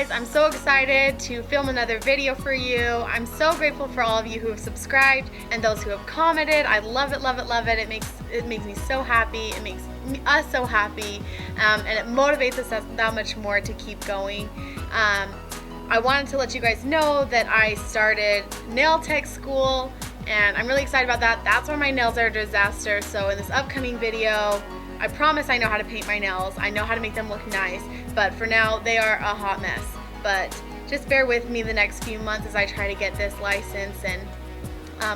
guys, I'm so excited to film another video for you. I'm so grateful for all of you who have subscribed and those who have commented. I love it, love it, love it. It makes me so happy. It makes us so happy, and it motivates us that much more to keep going. I wanted to let you guys know that I started nail tech school, and I'm really excited about that. That's why my nails are a disaster. So in this upcoming video, I promise I know how to paint my nails. I know how to make them look nice, but for now they are a hot mess. But just bear with me the next few months as I try to get this license, and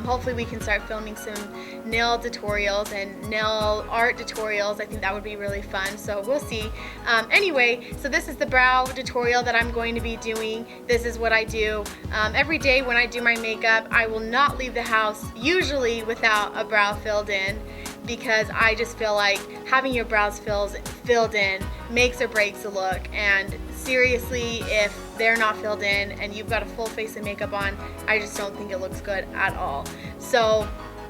hopefully we can start filming some nail tutorials and nail art tutorials. I think that would be really fun, so we'll see. Anyway, so this is the brow tutorial that I'm going to be doing. This is what I do. Every day when I do my makeup, I will not leave the house usually without a brow filled in, because I just feel like having your brows filled in makes or breaks a look. And seriously, if they're not filled in and you've got a full face of makeup on, I just don't think it looks good at all. So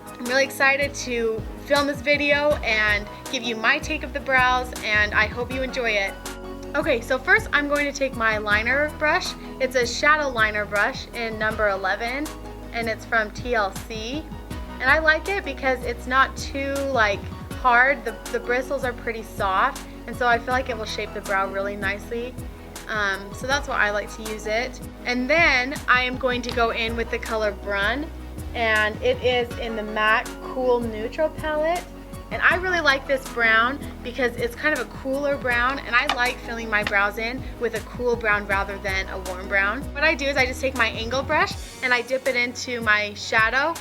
I'm really excited to film this video and give you my take of the brows, and I hope you enjoy it. Okay, so first I'm going to take my liner brush. It's a shadow liner brush in number 11, and it's from TLC. And I like it because it's not too hard. The bristles are pretty soft, and so I feel like it will shape the brow really nicely. So that's why I like to use it. And then I am going to go in with the color Brun, and it is in the matte Cool Neutral palette. And I really like this brown because it's kind of a cooler brown, and I like filling my brows in with a cool brown rather than a warm brown. What I do is I just take my angle brush and I dip it into my shadow.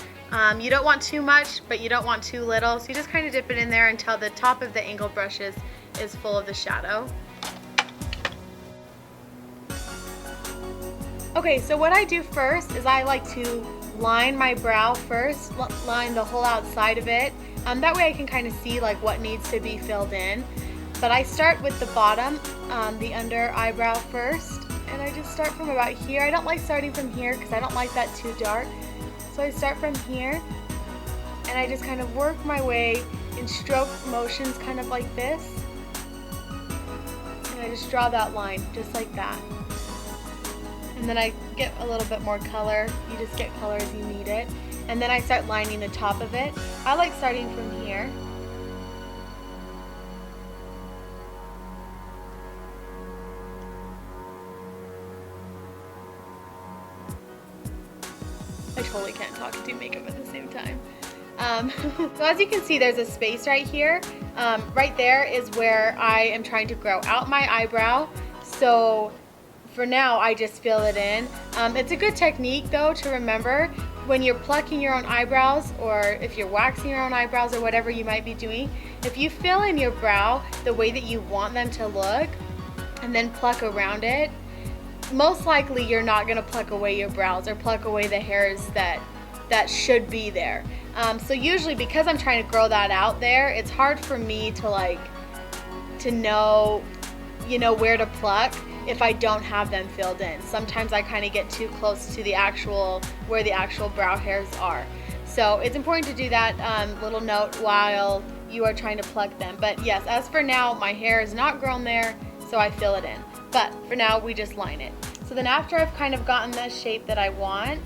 You don't want too much, but you don't want too little, so you just kind of dip it in there until the top of the angle brush is full of the shadow. Okay, so what I do first is I like to line my brow first, line the whole outside of it. That way I can kind of see what needs to be filled in. But I start with the bottom, the under eyebrow first, and I just start from about here. I don't like starting from here because I don't like that too dark. So I start from here, and I just kind of work my way in stroke motions, kind of like this. And I just draw that line, just like that. And then I get a little bit more color. You just get color as you need it. And then I start lining the top of it. I like starting from here. I totally can't talk and do makeup at the same time. So as you can see, there's a space right here. Right there is where I am trying to grow out my eyebrow. So for now, I just fill it in. It's a good technique though to remember when you're plucking your own eyebrows, or if you're waxing your own eyebrows, or whatever you might be doing. If you fill in your brow the way that you want them to look and then pluck around it, most likely you're not going to pluck away your brows or pluck away the hairs that should be there. So usually, because I'm trying to grow that out there, it's hard for me to know where to pluck if I don't have them filled in. Sometimes I kind of get too close to where the actual brow hairs are. So it's important to do that little note while you are trying to pluck them. But yes, as for now, my hair is not grown there, so I fill it in. But for now, we just line it. So then after I've kind of gotten the shape that I want,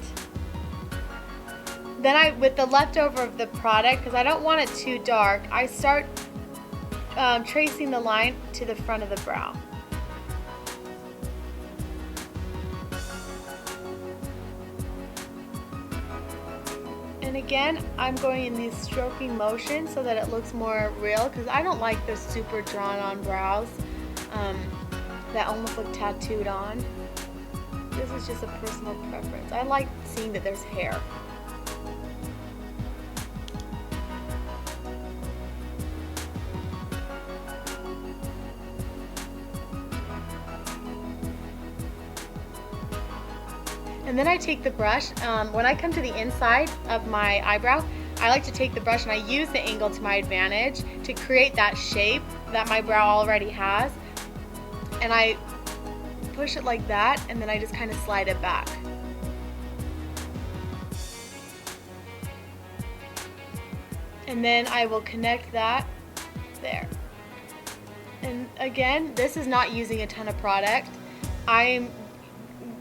then with the leftover of the product, because I don't want it too dark, I start tracing the line to the front of the brow. And again, I'm going in these stroking motions so that it looks more real, because I don't like the super drawn on brows that almost look tattooed on. This is just a personal preference. I like seeing that there's hair. And then I take the brush, when I come to the inside of my eyebrow, I like to take the brush and I use the angle to my advantage to create that shape that my brow already has. And I push it like that, and then I just kind of slide it back. And then I will connect that there. And again, this is not using a ton of product. I'm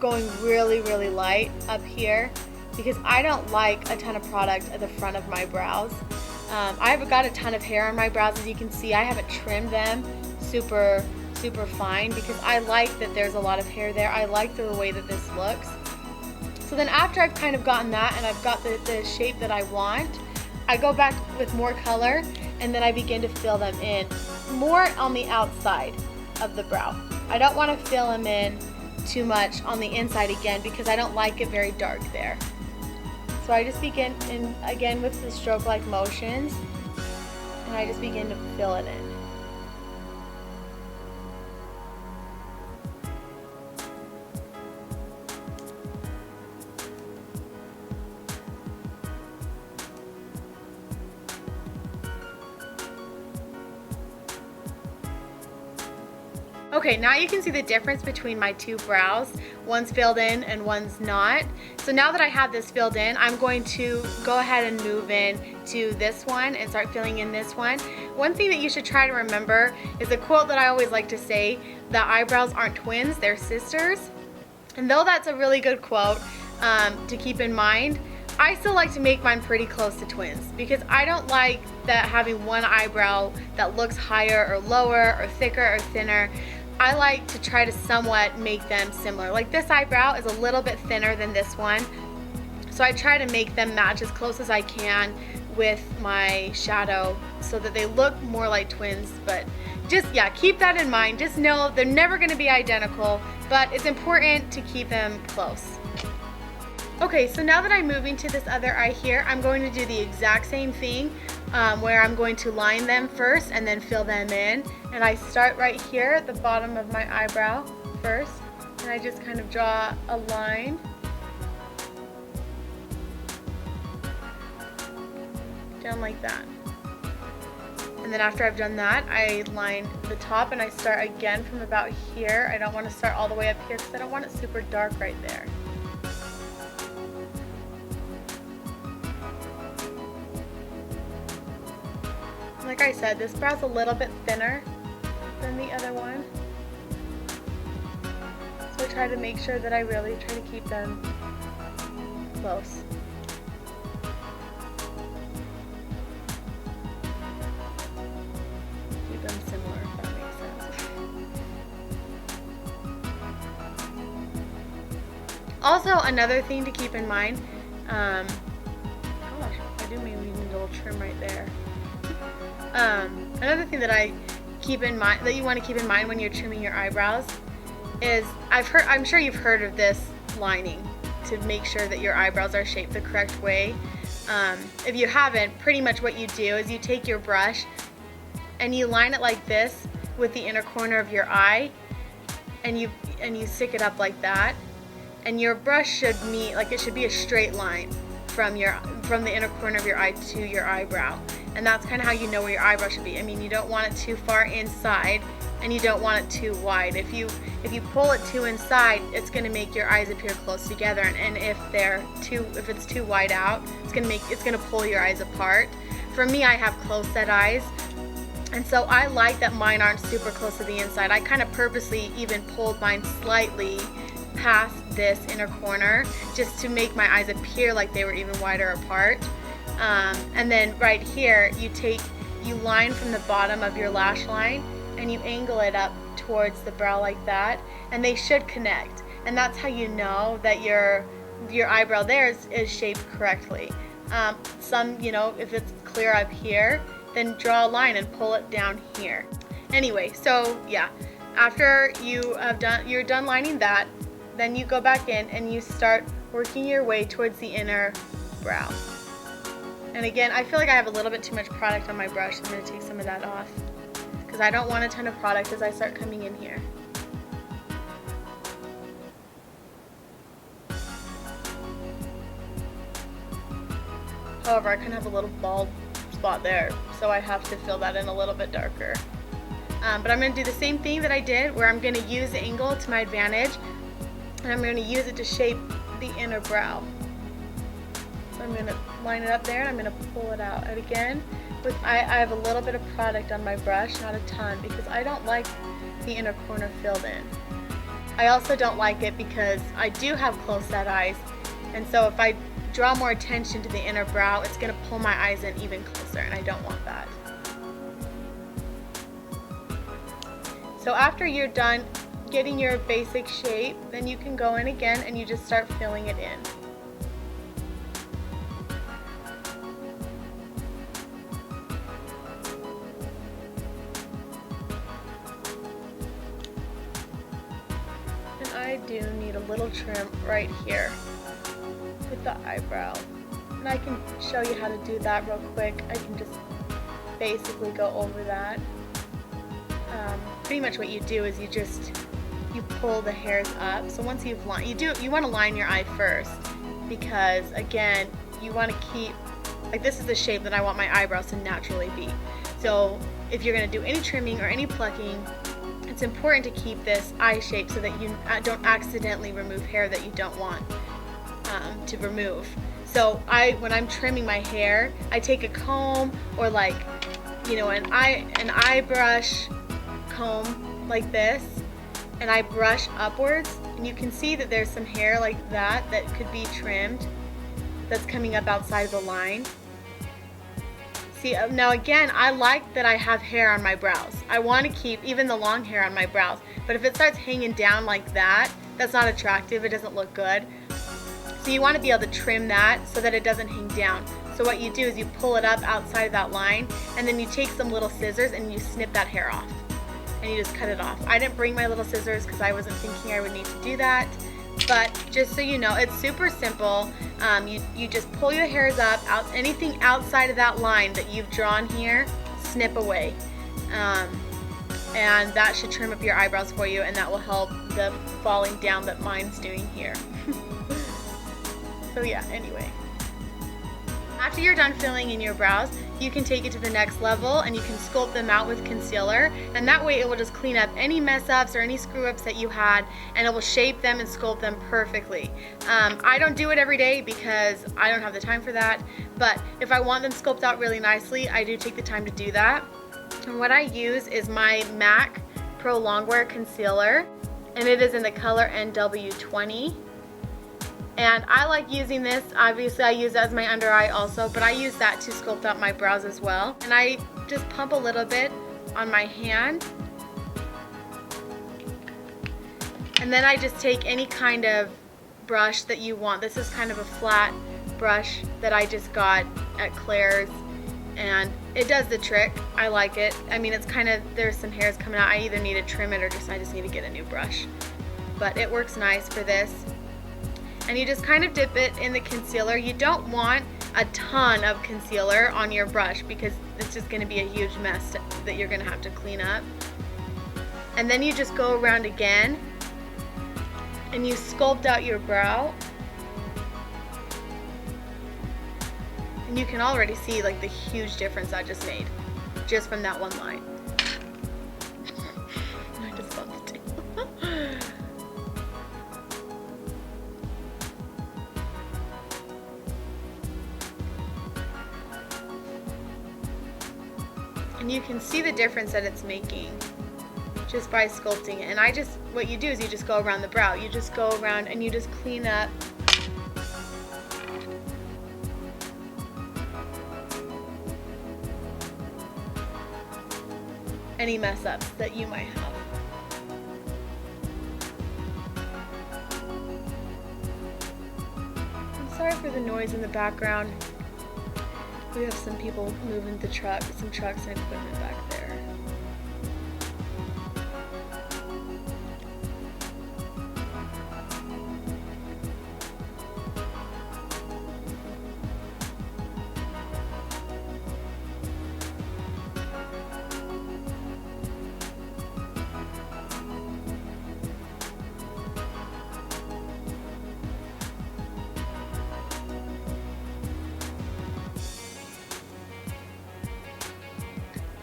going really, really light up here because I don't like a ton of product at the front of my brows. I've got a ton of hair on my brows, as you can see. I haven't trimmed them super fine because I like that there's a lot of hair there. I like the way that this looks. So then after I've kind of gotten that and I've got the shape that I want, I go back with more color and then I begin to fill them in more on the outside of the brow. I don't want to fill them in too much on the inside again because I don't like it very dark there. So I just begin again with the stroke-like motions, and I just begin to fill it in. Okay, now you can see the difference between my two brows. One's filled in and one's not. So now that I have this filled in, I'm going to go ahead and move in to this one and start filling in this one. One thing that you should try to remember is a quote that I always like to say, that eyebrows aren't twins, they're sisters. And though that's a really good quote to keep in mind, I still like to make mine pretty close to twins because I don't like that having one eyebrow that looks higher or lower or thicker or thinner. I like to try to somewhat make them similar. Like this eyebrow is a little bit thinner than this one, so I try to make them match as close as I can with my shadow so that they look more like twins. But just, yeah, keep that in mind. Just know they're never going to be identical, but it's important to keep them close. Okay, so now that I'm moving to this other eye here, I'm going to do the exact same thing where I'm going to line them first and then fill them in. And I start right here at the bottom of my eyebrow first, and I just kind of draw a line. Down like that. And then after I've done that, I line the top and I start again from about here. I don't want to start all the way up here because I don't want it super dark right there. Like I said, this brow's a little bit thinner than the other one. So I try to make sure that I really try to keep them close. Keep them similar, if that makes sense. Also, another thing to keep in mind, gosh, I do maybe need a little trim right there. Another thing that I keep in mind, that you want to keep in mind when you're trimming your eyebrows, is I'm sure you've heard of this lining to make sure that your eyebrows are shaped the correct way. If you haven't, pretty much what you do is you take your brush and you line it like this with the inner corner of your eye, and you stick it up like that, and your brush should meet, like it should be a straight line from the inner corner of your eye to your eyebrow. And that's kind of how you know where your eyebrow should be. I mean, you don't want it too far inside and you don't want it too wide. If you pull it too inside, it's going to make your eyes appear close together, and if it's too wide out, it's going to pull your eyes apart. For me, I have close set eyes, and so I like that mine aren't super close to the inside. I kind of purposely even pulled mine slightly past this inner corner just to make my eyes appear like they were even wider apart. And then right here, you line from the bottom of your lash line and you angle it up towards the brow like that, and they should connect. And that's how you know that your eyebrow there is shaped correctly. If it's clear up here, then draw a line and pull it down here. Anyway, so yeah, after you're done lining that, then you go back in and you start working your way towards the inner brow. And again, I feel like I have a little bit too much product on my brush. I'm going to take some of that off because I don't want a ton of product as I start coming in here. However, I kind of have a little bald spot there, so I have to fill that in a little bit darker. But I'm going to do the same thing that I did, where I'm going to use the angle to my advantage, and I'm going to use it to shape the inner brow. So I'm going to line it up there and I'm going to pull it out. And again, I have a little bit of product on my brush, not a ton, because I don't like the inner corner filled in. I also don't like it because I do have close set eyes, and so if I draw more attention to the inner brow, it's going to pull my eyes in even closer, and I don't want that. So after you're done getting your basic shape, then you can go in again and you just start filling it in. And I do need a little trim right here with the eyebrow. And I can show you how to do that real quick. I can just basically go over that. Pretty much what you do is you pull the hairs up. So once you've lined, you want to line your eye first, because again, you want to keep, like, this is the shape that I want my eyebrows to naturally be. So if you're going to do any trimming or any plucking, it's important to keep this eye shape so that you don't accidentally remove hair that you don't want to remove. So when I'm trimming my hair, I take a comb or, like, you know, an eye brush comb like this, and I brush upwards, and you can see that there's some hair like that could be trimmed that's coming up outside of the line. See, now again, I like that I have hair on my brows. I want to keep even the long hair on my brows, but if it starts hanging down like that, that's not attractive. It doesn't look good. So you want to be able to trim that so that it doesn't hang down. So what you do is you pull it up outside of that line, and then you take some little scissors and you snip that hair off. And you just cut it off. I didn't bring my little scissors because I wasn't thinking I would need to do that. But just so you know, it's super simple. You just pull your hairs up, anything outside of that line that you've drawn here, snip away. And that should trim up your eyebrows for you, and that will help the falling down that mine's doing here. So yeah, anyway. After you're done filling in your brows, you can take it to the next level and you can sculpt them out with concealer, and that way it will just clean up any mess ups or any screw ups that you had, and it will shape them and sculpt them perfectly. I don't do it every day because I don't have the time for that, but if I want them sculpted out really nicely, I do take the time to do that. And what I use is my MAC Prolongwear concealer, and it is in the color NW20. And I like using this. Obviously I use it as my under eye also, but I use that to sculpt out my brows as well. And I just pump a little bit on my hand, and then I just take any kind of brush that you want. This is kind of a flat brush that I just got at Claire's, and it does the trick. I like it. I mean, it's kind of, there's some hairs coming out. I either need to trim it or I just need to get a new brush, but it works nice for this. And you just kind of dip it in the concealer. You don't want a ton of concealer on your brush because it's just going to be a huge mess that you're going to have to clean up. And then you just go around again and you sculpt out your brow. And you can already see, like, the huge difference I just made just from that one line. I just bumped it too. And you can see the difference that it's making just by sculpting it. And what you do is you just go around the brow. You just go around and you just clean up any mess ups that you might have. I'm sorry for the noise in the background. We have some people moving the truck, some trucks and equipment back there.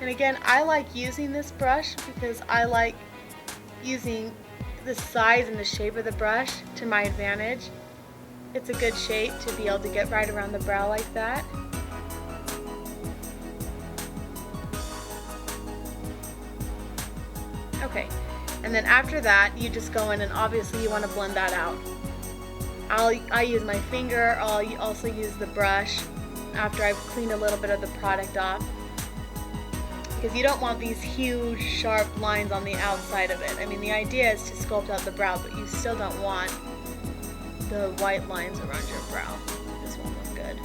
And again, I like using this brush because I like using the size and the shape of the brush to my advantage. It's a good shape to be able to get right around the brow like that. Okay, And then after that, you just go in and obviously you want to blend that out. I use my finger, I'll also use the brush after I've cleaned a little bit of the product off. Because you don't want these huge sharp lines on the outside of it. I mean, the idea is to sculpt out the brow, but you still don't want the white lines around your brow. This won't look good.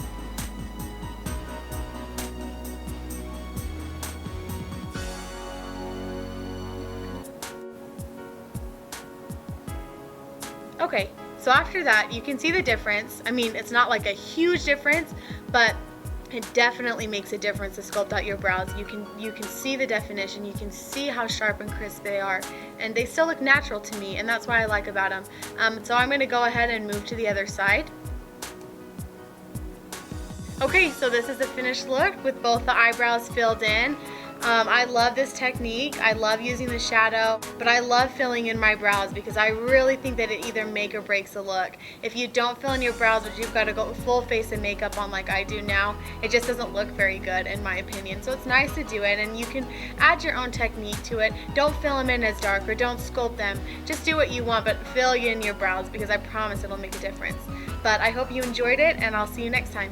Okay, so after that, you can see the difference. I mean, it's not like a huge difference, but it definitely makes a difference to sculpt out your brows. You can see the definition, you can see how sharp and crisp they are, and they still look natural to me, and that's what I like about them. So I'm going to go ahead and move to the other side. Okay, so this is the finished look with both the eyebrows filled in. I love this technique. I love using the shadow, but I love filling in my brows because I really think that it either make or breaks the look. If you don't fill in your brows, but you've got to go full face of makeup on like I do now, it just doesn't look very good in my opinion. So it's nice to do it, and you can add your own technique to it. Don't fill them in as dark or don't sculpt them. Just do what you want, but fill in your brows because I promise it'll make a difference. But I hope you enjoyed it, and I'll see you next time.